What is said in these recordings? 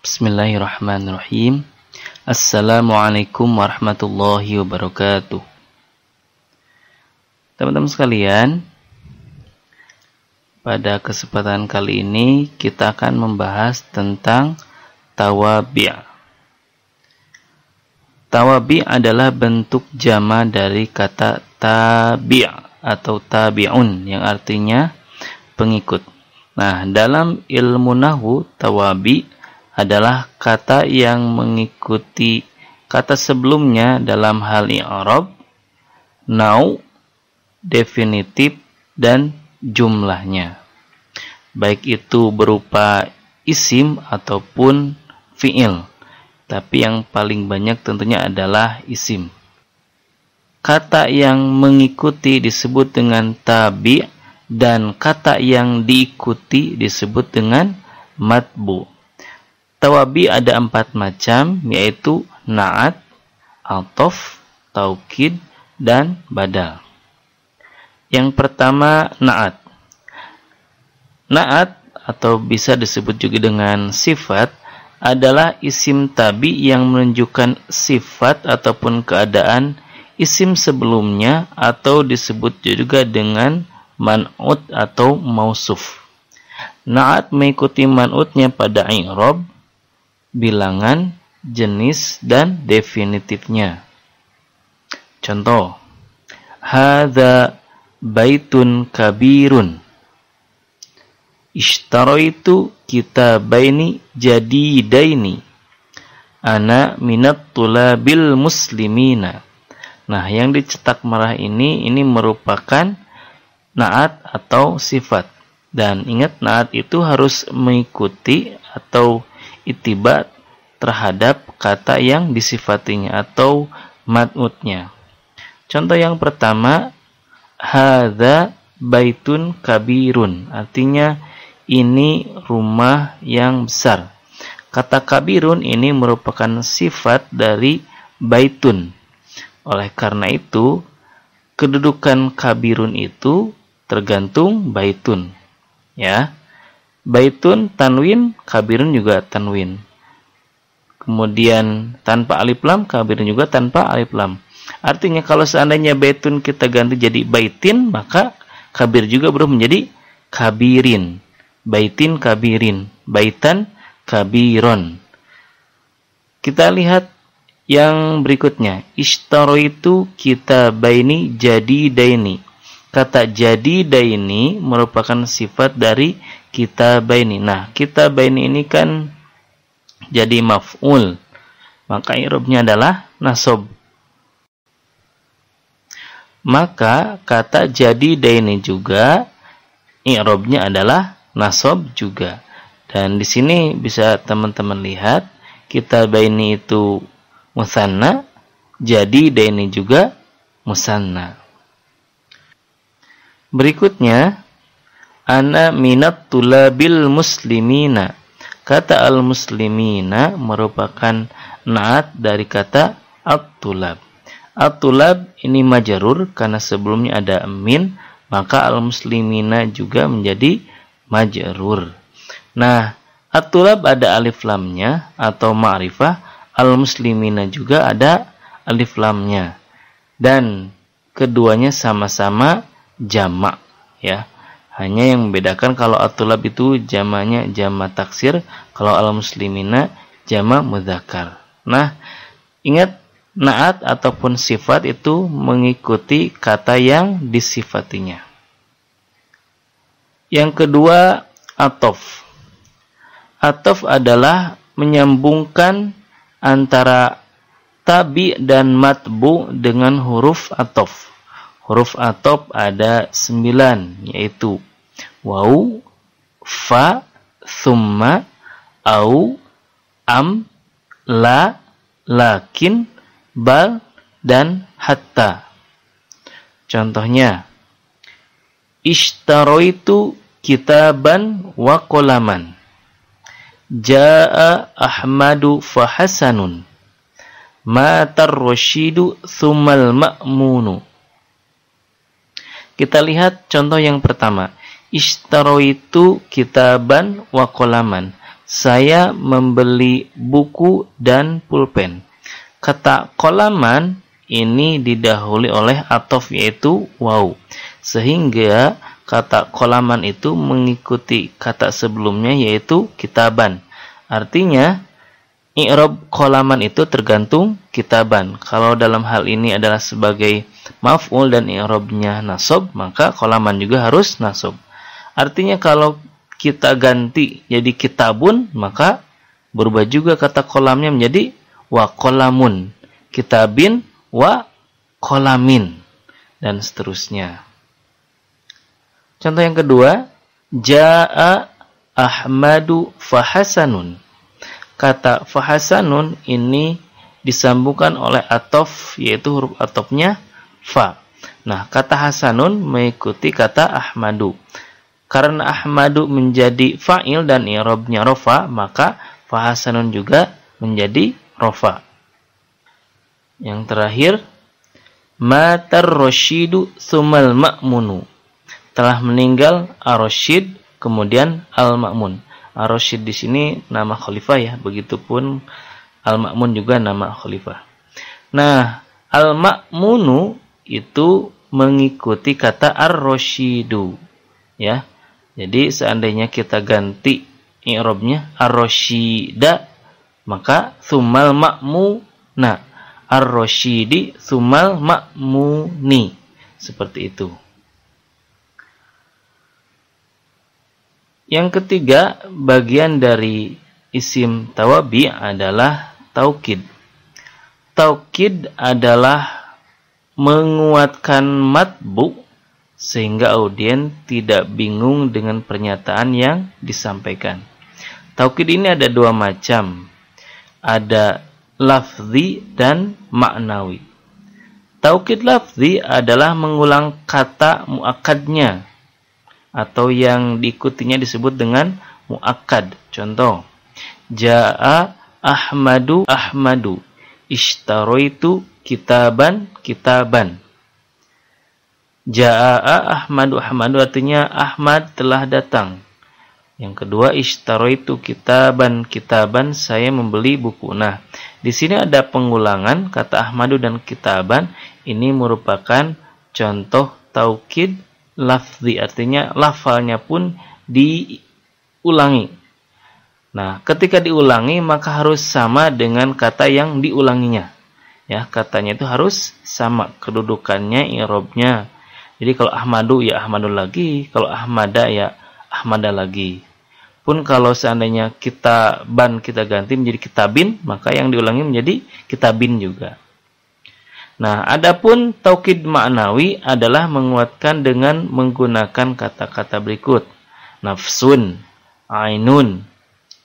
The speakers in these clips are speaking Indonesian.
Bismillahirrahmanirrahim. Assalamualaikum warahmatullahi wabarakatuh. Teman-teman sekalian, pada kesempatan kali ini kita akan membahas tentang tawabi'. Tawabi' adalah bentuk jama dari kata tabi' atau tabi'un yang artinya pengikut. Nah, dalam ilmu nahwu, tawabi' adalah kata yang mengikuti kata sebelumnya dalam hal i'rab, nau, definitif, dan jumlahnya. Baik itu berupa isim ataupun fi'il. Tapi yang paling banyak tentunya adalah isim. Kata yang mengikuti disebut dengan tabi' dan kata yang diikuti disebut dengan matbu'. Tawabi ada 4 macam, yaitu na'at, atof, taukid, dan badal. Yang pertama, na'at. Na'at atau bisa disebut juga dengan sifat adalah isim tabi yang menunjukkan sifat ataupun keadaan isim sebelumnya atau disebut juga dengan man'ut atau mausuf. Na'at mengikuti man'utnya pada i'rab, bilangan, jenis, dan definitifnya. Contoh, hadza baitun kabirun. Ishtaraitu kitabaini jadidaini. Ana minat tulabil muslimina. Nah, yang dicetak merah ini merupakan na'at atau sifat. Dan ingat, na'at itu harus mengikuti atau itibat terhadap kata yang disifatinya atau mat'utnya. Contoh yang pertama, hadza baitun kabirun, artinya ini rumah yang besar. Kata kabirun ini merupakan sifat dari baitun. Oleh karena itu, kedudukan kabirun itu tergantung baitun. Ya. Baitun tanwin, kabirun juga tanwin. Kemudian tanpa alif lam, kabirun juga tanpa alif lam. Artinya kalau seandainya baitun kita ganti jadi baitin, maka kabir juga berubah menjadi kabirin. Baitin kabirin, baitan kabiron. Kita lihat yang berikutnya. Ishtaraitu kitabaini jadidaini. Kata jadidaini merupakan sifat dari kitabaini. Nah, kitabaini ini kan jadi maf'ul. Maka i'rabnya adalah nasab. Maka kata jadidaini juga i'rabnya adalah nasab juga. Dan di sini bisa teman-teman lihat kitabaini itu musanna, jadidaini juga musanna. Berikutnya, ana minat tulabil muslimina. Kata al-muslimina merupakan na'at dari kata at-tulab. At-tulab ini majrur karena sebelumnya ada min, maka al-muslimina juga menjadi majrur. Nah, at-tulab ada alif lamnya atau ma'rifah, al-muslimina juga ada alif lamnya. Dan keduanya sama-sama jamak, ya. Hanya yang membedakan kalau at-tulab itu jamaknya jamak taksir, kalau al-muslimina jamak mudzakkar. Nah, ingat, na'at ataupun sifat itu mengikuti kata yang disifatinya. Yang kedua, atof. Atof adalah menyambungkan antara tabi dan matbu dengan huruf atof. Huruf atof ada 9, yaitu waw, fa, thumma, au, am, la, lakin, bal, dan hatta. Contohnya, ishtaraitu kitaban wa qalaman. Jaa Ahmadu fahasanun. Matar rasyidu thummal ma'munu. Kita lihat contoh yang pertama. Ishtaraitu kitaban wa qalaman. Saya membeli buku dan pulpen. Kata qalaman ini didahului oleh athof yaitu waw. Sehingga kata qalaman itu mengikuti kata sebelumnya yaitu kitaban. Artinya i'rab qalaman itu tergantung kitaban. Kalau dalam hal ini adalah sebagai maf'ul dan i'rabnya nasab, maka qalaman juga harus nasab. Artinya kalau kita ganti jadi kitabun, maka berubah juga kata qalamnya menjadi wa qalamun, kitabin wa qalamin, dan seterusnya. Contoh yang kedua, jaa Ahmadu fahasanun. Kata fahasanun ini disambungkan oleh athof yaitu huruf athofnya fa. Nah, kata hasanun mengikuti kata Ahmadu. Karena Ahmadu menjadi fa'il dan i'rabnya rofa, maka fahasanun juga menjadi rofa. Yang terakhir, matar rasyidu sumal ma'munu. Telah meninggal ar-rasyid kemudian al-ma'mun. Ar-rasyid di sini nama khalifah ya, begitupun al-ma'mun juga nama khalifah. Nah, al-ma'munu itu mengikuti kata ar-rasyidu ya. Jadi seandainya kita ganti i'rabnya ar-rasyida, maka sumal ma'muna, ar-rasyidi sumal ma'muni, seperti itu. Yang ketiga, bagian dari isim tawabi adalah taukid. Taukid adalah menguatkan matbu sehingga audien tidak bingung dengan pernyataan yang disampaikan. Taukid ini ada dua macam. Ada lafzi dan maknawi. Taukid lafzi adalah mengulang kata muakkadnya atau yang diikutinya disebut dengan muakkad. Contoh, jaa Ahmadu Ahmadu, ishtaraitu kitaban kitaban. Jaa Ahmadu Ahmadu artinya Ahmad telah datang. Yang kedua, ishtaraitu kitaban kitaban, saya membeli buku. Nah, di sini ada pengulangan kata Ahmadu dan kitaban. Ini merupakan contoh taukid lafzi, artinya lafalnya pun diulangi. Nah, ketika diulangi maka harus sama dengan kata yang diulanginya. Ya, katanya itu harus sama kedudukannya, i'rabnya. Jadi kalau Ahmadu ya Ahmadu lagi, kalau Ahmada ya Ahmada lagi. Pun kalau seandainya kitaban kita ganti menjadi kitabin, maka yang diulangi menjadi kitabin juga. Nah, adapun taukid maknawi adalah menguatkan dengan menggunakan kata-kata berikut. Nafsun, ainun,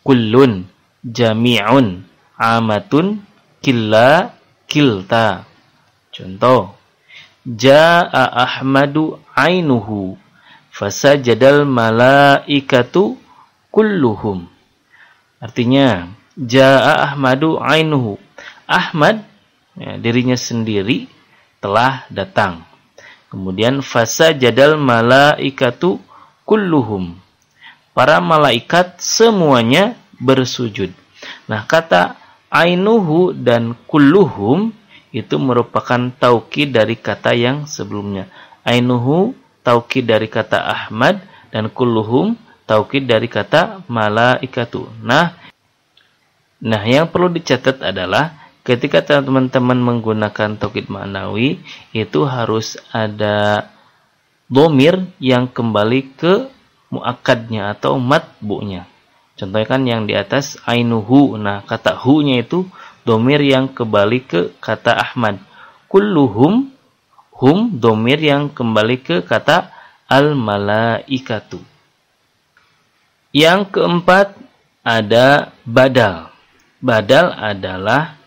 kullun, jami'un, amatun, killa, kilta. Contoh, jaa Ahmadu ainuhu, fasajadal malaikatu kulluhum. Artinya, jaa Ahmadu ainuhu. Ahmad, ya, dirinya sendiri telah datang. Kemudian fasajadal malaikatu kulluhum. Para malaikat semuanya bersujud. Nah, kata ainuhu dan kulluhum itu merupakan taukid dari kata yang sebelumnya. Ainuhu taukid dari kata Ahmad dan kulluhum taukid dari kata malaikatu. Nah, yang perlu dicatat adalah ketika teman-teman menggunakan taukid maknawi itu harus ada dhamir yang kembali ke muakkadnya atau matbu'nya. Contohnya kan yang di atas ainuhu. Nah, kata hu-nya itu dhamir yang kembali ke kata Ahmad. Kulluhum, hum dhamir yang kembali ke kata al-malaikatu. Yang keempat ada badal. Badal adalah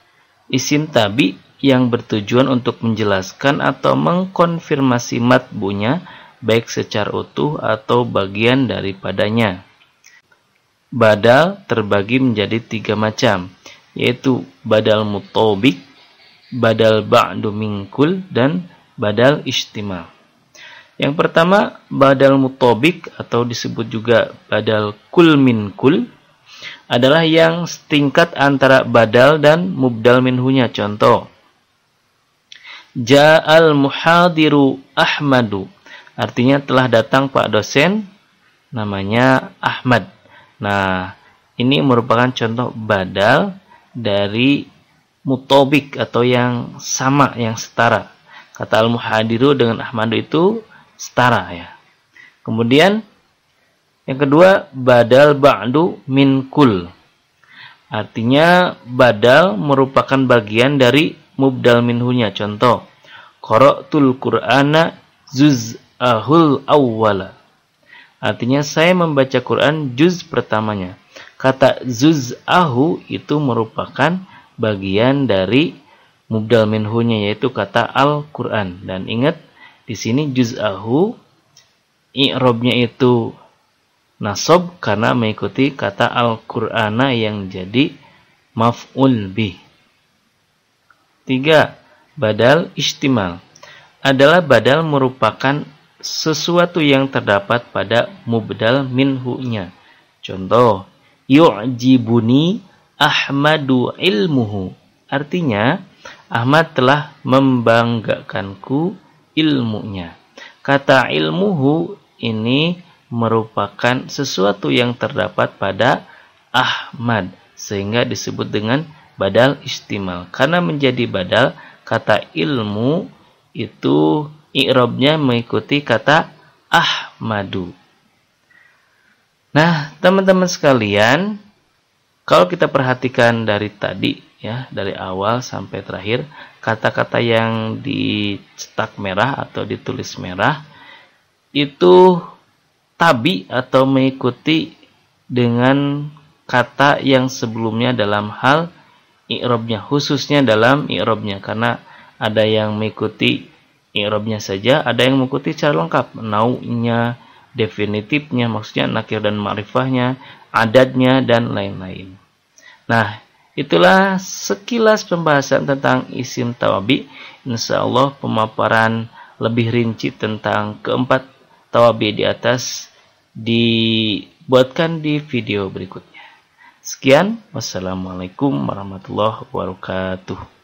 isim tabi yang bertujuan untuk menjelaskan atau mengkonfirmasi matbu'nya baik secara utuh atau bagian daripadanya. Badal terbagi menjadi 3 macam, yaitu badal mutobik, badal ba'du minkul, dan badal istimal. Yang pertama, badal mutobik atau disebut juga badal kul min kul adalah yang setingkat antara badal dan mubdal minhunya. Contoh, Ja'al muhadiru Ahmadu. Artinya telah datang Pak dosen namanya Ahmad. Nah, ini merupakan contoh badal dari mutobik atau yang sama, yang setara. Kata al-muhadiru dengan Ahmadu itu setara ya. Kemudian yang kedua, badal ba'du min kul. Artinya badal merupakan bagian dari mubdal minhunya. Contoh, qara'tul Qur'ana juz'ahul awwala. Artinya saya membaca Quran juz pertamanya. Kata juz'ahu itu merupakan bagian dari mubdal minhunya, yaitu kata Al-Qur'an. Dan ingat di sini juz'ahu i'rabnya itu nasab karena mengikuti kata Al-Qur'ana yang jadi maf'ul bih. 3. Badal istimal adalah badal merupakan sesuatu yang terdapat pada mubdal minhunya. Contoh, yu'jibuni Ahmadu ilmuhu. Artinya, Ahmad telah membanggakanku ilmunya. Kata ilmuhu ini merupakan sesuatu yang terdapat pada Ahmad, sehingga disebut dengan badal istimal. Karena menjadi badal, kata ilmu itu i'rabnya mengikuti kata Ahmadu. Nah, teman-teman sekalian, kalau kita perhatikan dari tadi ya, dari awal sampai terakhir, kata-kata yang dicetak merah atau ditulis merah itu tabi atau mengikuti dengan kata yang sebelumnya dalam hal i'rabnya, khususnya dalam i'rabnya, karena ada yang mengikuti i'rabnya saja, ada yang mengikuti secara lengkap, nau'nya, definitifnya, maksudnya nakir dan ma'rifahnya, adadnya, dan lain-lain. Nah, itulah sekilas pembahasan tentang isim tawabi. Insyaallah pemaparan lebih rinci tentang keempat tawabi di atas dibuatkan di video berikutnya. Sekian, wassalamualaikum warahmatullahi wabarakatuh.